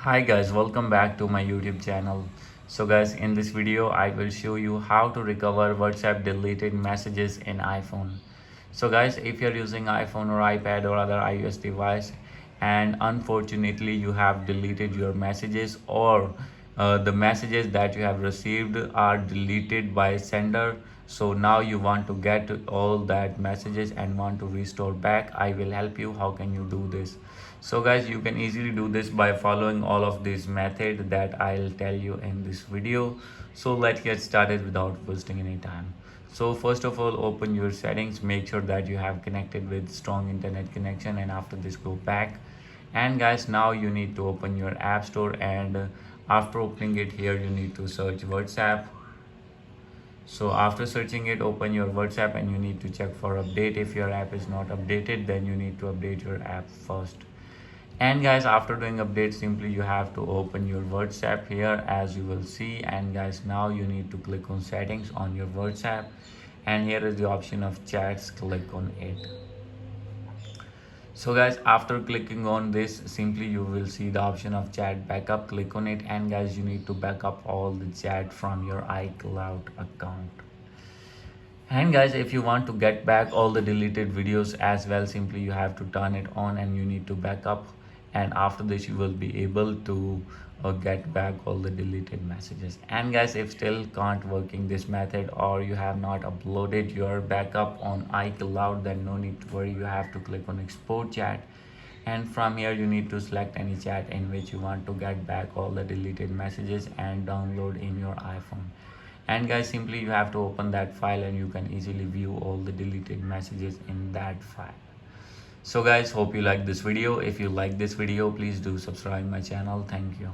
Hi guys, welcome back to my YouTube channel. So guys, in this video I will show you how to recover WhatsApp deleted messages in iPhone. So guys, if you're using iPhone or iPad or other iOS device and unfortunately you have deleted your messages, or the messages that you have received are deleted by sender, so now you want to get all that messages and want to restore back, I will help you. How can you do this? So guys, you can easily do this by following all of these methods that I'll tell you in this video. So let's get started without wasting any time. So first of all, open your settings, make sure that you have connected with strong internet connection, and after this go back. And guys, now you need to open your app store, and after opening it, here you need to search WhatsApp. So after searching it, open your WhatsApp and you need to check for update. If your app is not updated, then you need to update your app first. And guys, after doing update, simply you have to open your WhatsApp here, as you will see. And guys, now you need to click on settings on your WhatsApp, and here is the option of chats. Click on it. So guys, after clicking on this, simply you will see the option of chat backup. Click on it, and guys, you need to back up all the chat from your iCloud account. And guys, if you want to get back all the deleted videos as well, simply you have to turn it on and you need to back up, and after this you will be able to get back all the deleted messages. And guys, if still can't working this method, or you have not uploaded your backup on iCloud, then no need to worry, you have to click on export chat, and from here you need to select any chat in which you want to get back all the deleted messages and download in your iPhone. And guys, simply you have to open that file and you can easily view all the deleted messages in that file. So guys, hope you like this video. If you like this video, please do subscribe my channel. Thank you.